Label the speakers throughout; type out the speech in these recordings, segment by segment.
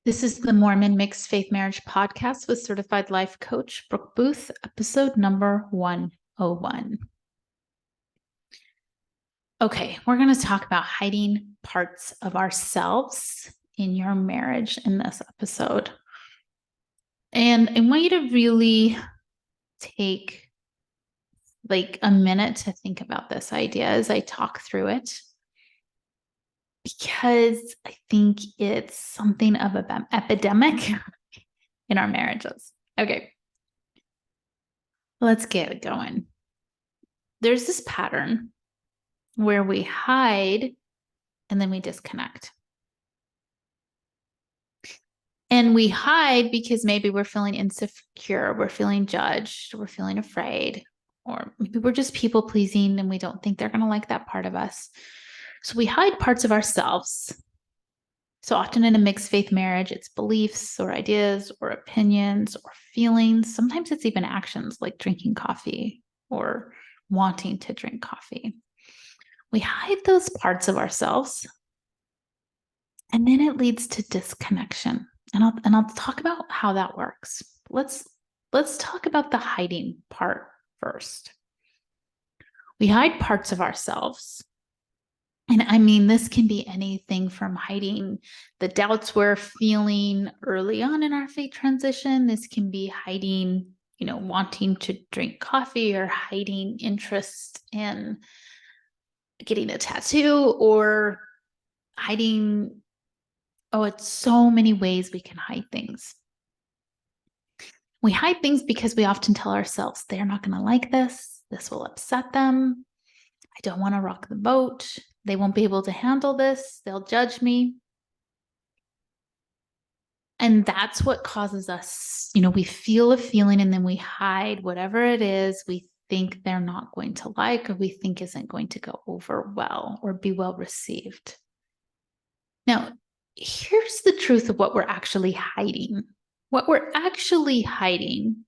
Speaker 1: This is the Mormon Mixed Faith Marriage Podcast with certified life coach Brooke Booth, episode number 101. Okay, we're going to talk about hiding parts of ourselves in your marriage in this episode. And I want you to really take like a minute to think about this idea as I talk through it, because I think it's something of an epidemic in our marriages. Okay, let's get it going. There's this pattern where we hide and then we disconnect. And we hide because maybe we're feeling insecure, we're feeling judged, we're feeling afraid, or maybe we're just people pleasing and we don't think they're going to like that part of us. So we hide parts of ourselves. So often in a mixed faith marriage, it's beliefs or ideas or opinions or feelings. Sometimes it's even actions like drinking coffee or wanting to drink coffee. We hide those parts of ourselves, and then it leads to disconnection. And I'll talk about how that works. Let's talk about the hiding part first. We hide parts of ourselves. And I mean, this can be anything from hiding the doubts we're feeling early on in our faith transition. This can be hiding, wanting to drink coffee, or hiding interest in getting a tattoo, or hiding, it's so many ways we can hide things. We hide things because we often tell ourselves they're not going to like this. This will upset them. I don't want to rock the boat. They won't be able to handle this. They'll judge me. And that's what causes us, we feel a feeling and then we hide whatever it is we think they're not going to like, or we think isn't going to go over well or be well received. Now, here's the truth of what we're actually hiding. What we're actually hiding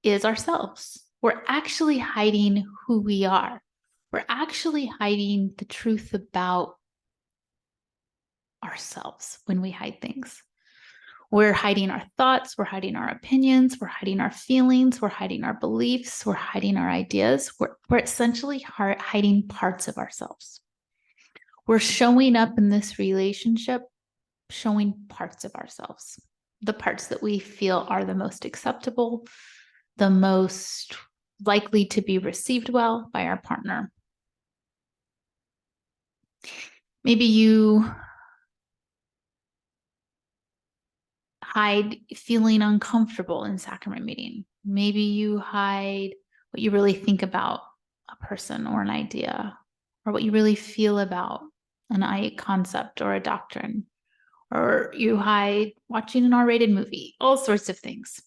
Speaker 1: is ourselves. We're actually hiding who we are. We're actually hiding the truth about ourselves when we hide things. We're hiding our thoughts, we're hiding our opinions, we're hiding our feelings, we're hiding our beliefs, we're hiding our ideas. We're essentially hiding parts of ourselves. We're showing up in this relationship, showing parts of ourselves, the parts that we feel are the most acceptable, the most likely to be received well by our partner. Maybe you hide feeling uncomfortable in sacrament meeting. Maybe you hide what you really think about a person or an idea, or what you really feel about an concept or a doctrine, or you hide watching an R-rated movie, all sorts of things.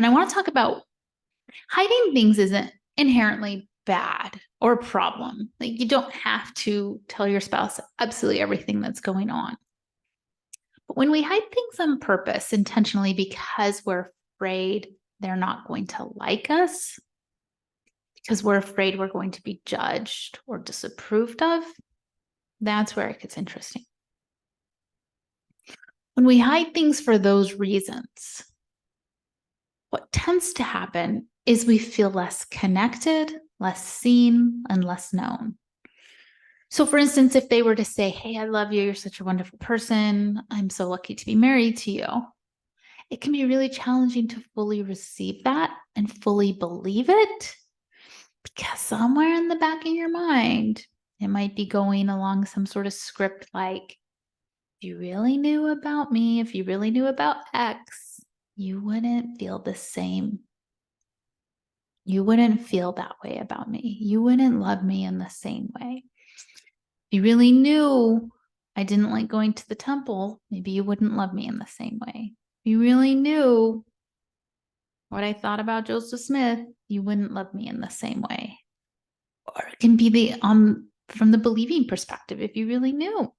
Speaker 1: I want to talk about hiding things isn't inherently bad or a problem. Like, you don't have to tell your spouse absolutely everything that's going on. But when we hide things on purpose, intentionally, because we're afraid they're not going to like us, because we're afraid we're going to be judged or disapproved of, that's where it gets interesting. When we hide things for those reasons, what tends to happen is we feel less connected, less seen, and less known. So for instance, if they were to say, "Hey, I love you. You're such a wonderful person. I'm so lucky to be married to you," it can be really challenging to fully receive that and fully believe it, because somewhere in the back of your mind, it might be going along some sort of script like, if you really knew about me, if you really knew about X, you wouldn't feel the same. You wouldn't feel that way about me. You wouldn't love me in the same way. If you really knew I didn't like going to the temple, maybe you wouldn't love me in the same way. If you really knew what I thought about Joseph Smith, you wouldn't love me in the same way. Or it can be from the believing perspective. If you really knew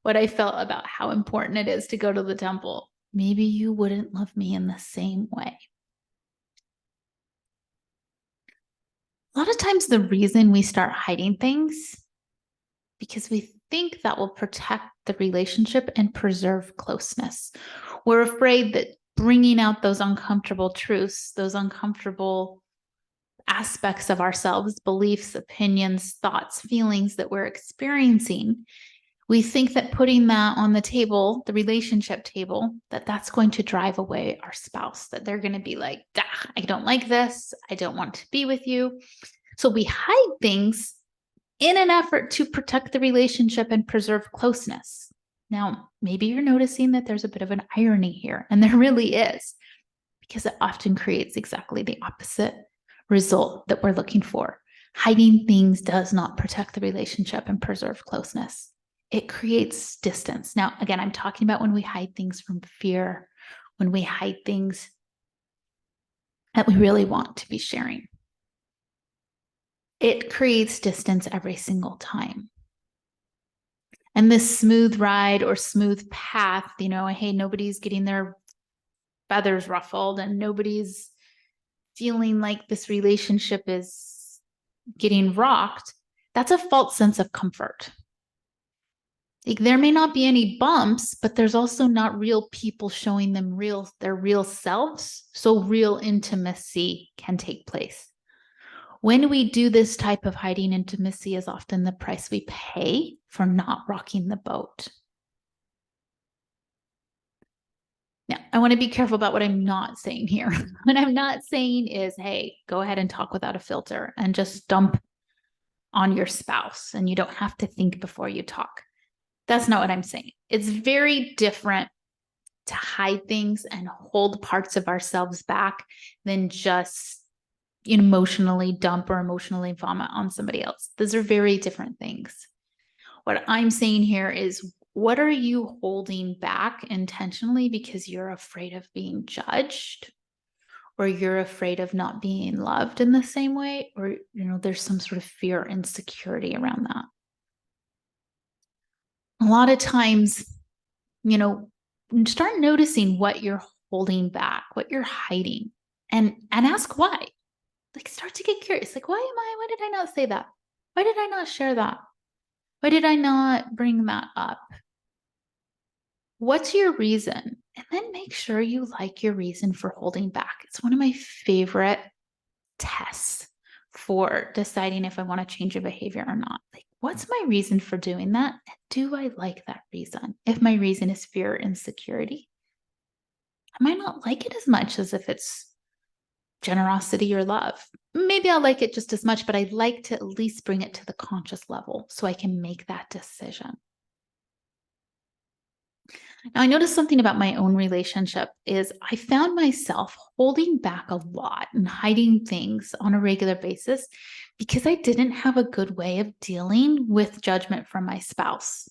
Speaker 1: what I felt about how important it is to go to the temple, maybe you wouldn't love me in the same way. A lot of times the reason we start hiding things because we think that will protect the relationship and preserve closeness. We're afraid that bringing out those uncomfortable truths, those uncomfortable aspects of ourselves, beliefs, opinions, thoughts, feelings that we're experiencing, we think that putting that on the table, the relationship table, that that's going to drive away our spouse, that they're going to be like, I don't like this. I don't want to be with you. So we hide things in an effort to protect the relationship and preserve closeness. Now, maybe you're noticing that there's a bit of an irony here, and there really is, because it often creates exactly the opposite result that we're looking for. Hiding things does not protect the relationship and preserve closeness. It creates distance. Now, again, I'm talking about when we hide things from fear, when we hide things that we really want to be sharing. It creates distance every single time. And this smooth ride or smooth path, hey, nobody's getting their feathers ruffled and nobody's feeling like this relationship is getting rocked. That's a false sense of comfort. Like, there may not be any bumps, but there's also not real people showing them their real selves. So real intimacy can take place. When we do this type of hiding, intimacy is often the price we pay for not rocking the boat. Now, I want to be careful about what I'm not saying here. What I'm not saying is, hey, go ahead and talk without a filter and just dump on your spouse, and you don't have to think before you talk. That's not what I'm saying. It's very different to hide things and hold parts of ourselves back than just emotionally dump or emotionally vomit on somebody else. Those are very different things. What I'm saying here is, what are you holding back intentionally because you're afraid of being judged, or you're afraid of not being loved in the same way, or there's some sort of fear, insecurity around that. A lot of times, start noticing what you're holding back, what you're hiding, and ask why. Like, start to get curious. Like, why did I not say that? Why did I not share that? Why did I not bring that up? What's your reason? And then make sure you like your reason for holding back. It's one of my favorite tests for deciding if I want to change a behavior or not. Like, what's my reason for doing that? And do I like that reason? If my reason is fear, insecurity, I might not like it as much as if it's generosity or love. Maybe I'll like it just as much, but I'd like to at least bring it to the conscious level so I can make that decision. Now, I noticed something about my own relationship is I found myself holding back a lot and hiding things on a regular basis because I didn't have a good way of dealing with judgment from my spouse.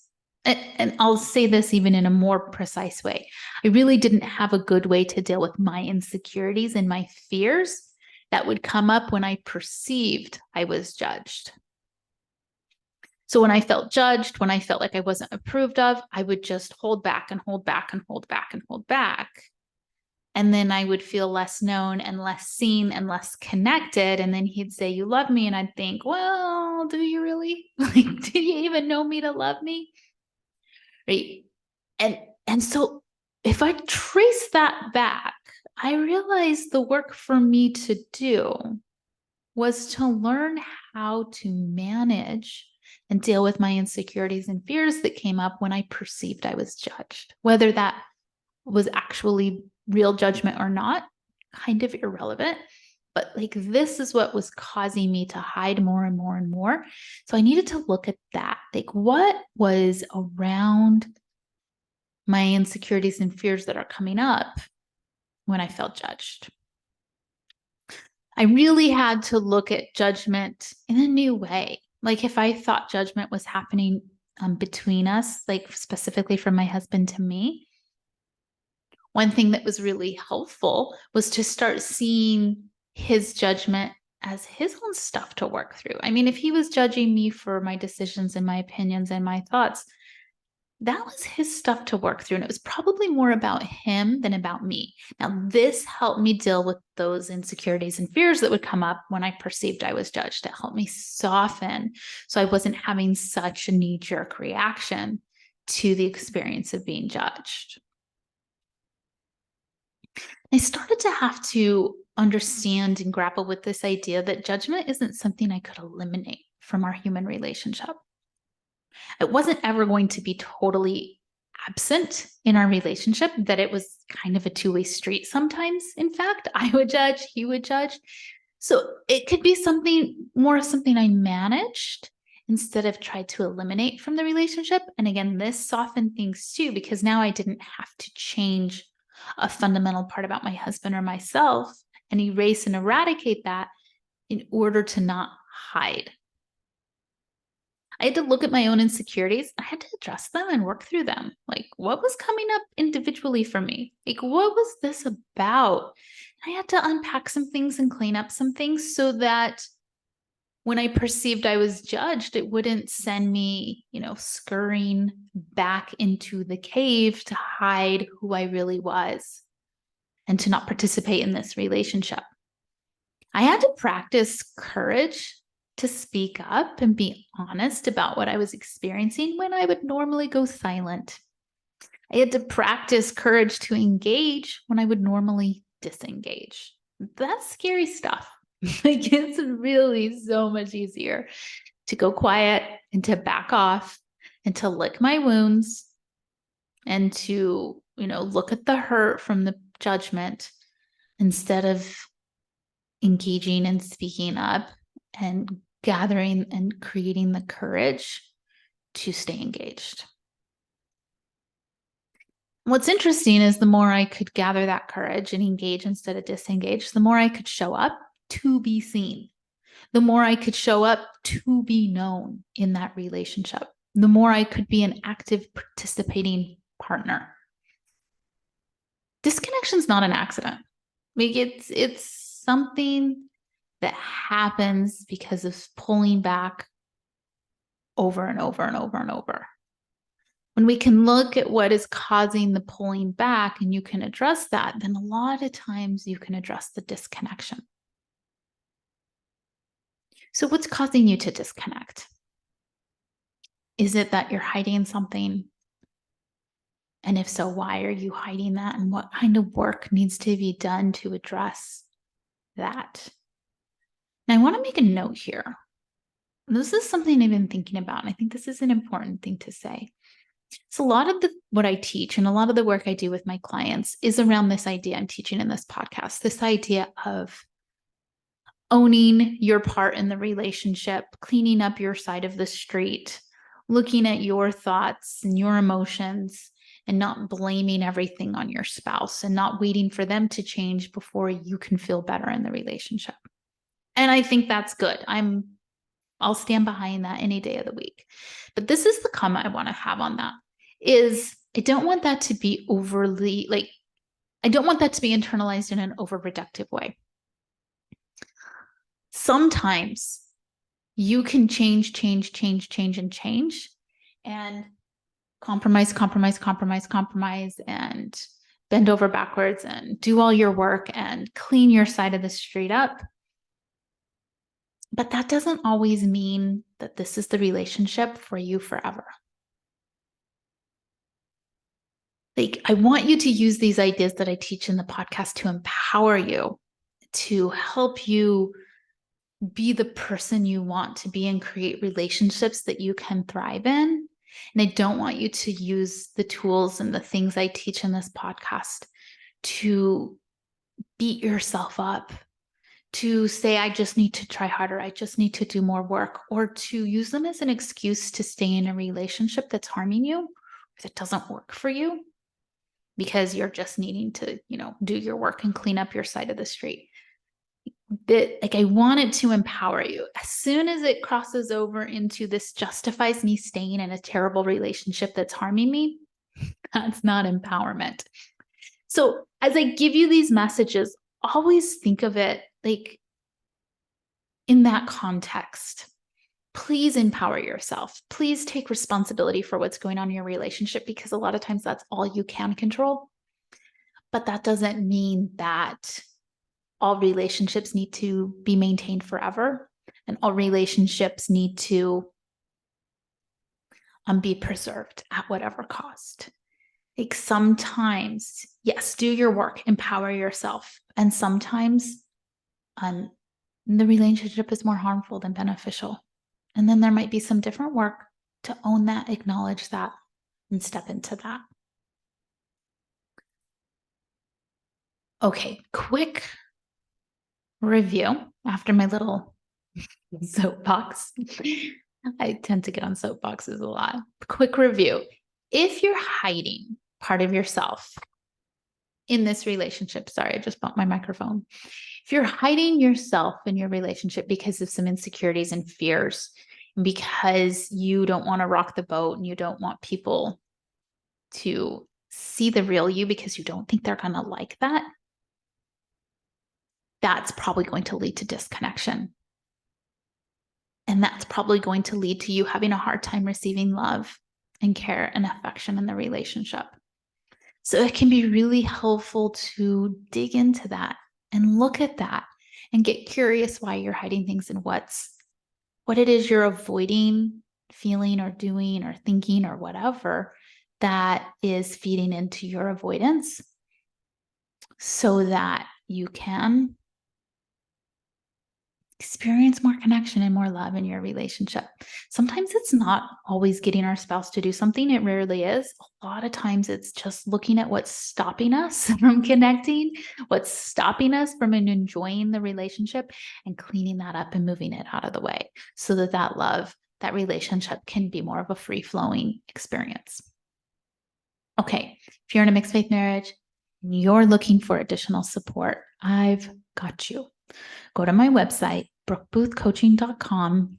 Speaker 1: And I'll say this even in a more precise way. I really didn't have a good way to deal with my insecurities and my fears that would come up when I perceived I was judged. So when I felt judged, when I felt like I wasn't approved of, I would just hold back and hold back and hold back and hold back. And then I would feel less known and less seen and less connected. And then he'd say, "You love me." And I'd think, well, do you really? Like, do you even know me to love me? Right. And so if I trace that back, I realized the work for me to do was to learn how to manage and deal with my insecurities and fears that came up when I perceived I was judged. Whether that was actually real judgment or not, kind of irrelevant. But like, this is what was causing me to hide more and more and more. So I needed to look at that. Like, what was around my insecurities and fears that are coming up when I felt judged? I really had to look at judgment in a new way. Like, if I thought judgment was happening between us, like specifically from my husband to me, one thing that was really helpful was to start seeing his judgment as his own stuff to work through. I mean, if he was judging me for my decisions and my opinions and my thoughts, that was his stuff to work through. And it was probably more about him than about me. Now, this helped me deal with those insecurities and fears that would come up when I perceived I was judged. It helped me soften so I wasn't having such a knee-jerk reaction to the experience of being judged. I started to have to understand and grapple with this idea that judgment isn't something I could eliminate from our human relationship. It wasn't ever going to be totally absent in our relationship, that it was kind of a two-way street sometimes. In fact, I would judge, he would judge. So it could be something I managed instead of tried to eliminate from the relationship. And again, this softened things too, because now I didn't have to change a fundamental part about my husband or myself and erase and eradicate that in order to not hide. I had to look at my own insecurities. I had to address them and work through them. Like, what was coming up individually for me? Like, what was this about? I had to unpack some things and clean up some things so that when I perceived I was judged, it wouldn't send me, scurrying back into the cave to hide who I really was and to not participate in this relationship. I had to practice courage to speak up and be honest about what I was experiencing when I would normally go silent. I had to practice courage to engage when I would normally disengage. That's scary stuff. Like, it's really so much easier to go quiet and to back off and to lick my wounds and to, look at the hurt from the judgment instead of engaging and speaking up and gathering and creating the courage to stay engaged. What's interesting is the more I could gather that courage and engage instead of disengage, the more I could show up to be seen, the more I could show up to be known in that relationship, the more I could be an active participating partner. Disconnection is not an accident. Like, it's something that happens because of pulling back over and over and over and over. When we can look at what is causing the pulling back and you can address that, then a lot of times you can address the disconnection. So what's causing you to disconnect? Is it that you're hiding something? And if so, why are you hiding that? And what kind of work needs to be done to address that? And I want to make a note here. This is something I've been thinking about, and I think this is an important thing to say. So a lot of what I teach and a lot of the work I do with my clients is around this idea I'm teaching in this podcast, this idea of owning your part in the relationship, cleaning up your side of the street, looking at your thoughts and your emotions, and not blaming everything on your spouse and not waiting for them to change before you can feel better in the relationship. And I think that's good. I'll stand behind that any day of the week. But this is the comment I want to have on that is I don't want that to be overly, I don't want that to be internalized in an overreductive way. Sometimes you can change, and compromise, and bend over backwards and do all your work and clean your side of the street up. But that doesn't always mean that this is the relationship for you forever. I want you to use these ideas that I teach in the podcast to empower you, to help you be the person you want to be and create relationships that you can thrive in. And I don't want you to use the tools and the things I teach in this podcast to beat yourself up, to say, I just need to try harder, I just need to do more work, or to use them as an excuse to stay in a relationship that's harming you, or that doesn't work for you, because you're just needing to, do your work and clean up your side of the street. I want it to empower you. As soon as it crosses over into this justifies me staying in a terrible relationship that's harming me, that's not empowerment. So as I give you these messages, always think of it in that context. Please empower yourself. Please take responsibility for what's going on in your relationship, because a lot of times that's all you can control. But that doesn't mean that all relationships need to be maintained forever, and all relationships need to be preserved at whatever cost. Like sometimes, yes, do your work, empower yourself. And sometimes the relationship is more harmful than beneficial. And then there might be some different work to own that, acknowledge that, and step into that. Okay, quick review after my little soapbox. I tend to get on soapboxes a lot. Quick review. If you're hiding part of yourself in this relationship, sorry, I just bumped my microphone. If you're hiding yourself in your relationship because of some insecurities and fears, because you don't want to rock the boat and you don't want people to see the real you because you don't think they're going to like that, that's probably going to lead to disconnection. And that's probably going to lead to you having a hard time receiving love and care and affection in the relationship. So it can be really helpful to dig into that and look at that and get curious why you're hiding things and what it is you're avoiding feeling or doing or thinking or whatever that is feeding into your avoidance so that you can experience more connection and more love in your relationship. Sometimes it's not always getting our spouse to do something. It rarely is. A lot of times it's just looking at what's stopping us from connecting, what's stopping us from enjoying the relationship and cleaning that up and moving it out of the way so that that love, that relationship can be more of a free-flowing experience. Okay, if you're in a mixed faith marriage and you're looking for additional support, I've got you. Go to my website, brookeboothcoaching.com,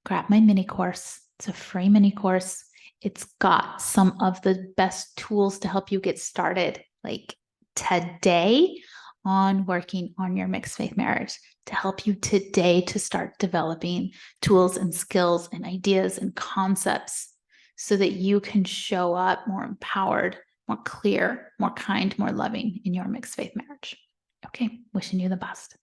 Speaker 1: grab my mini course. It's a free mini course. It's got some of the best tools to help you get started, like today, on working on your mixed faith marriage, to help you today to start developing tools and skills and ideas and concepts so that you can show up more empowered, more clear, more kind, more loving in your mixed faith marriage. Okay, wishing you the best.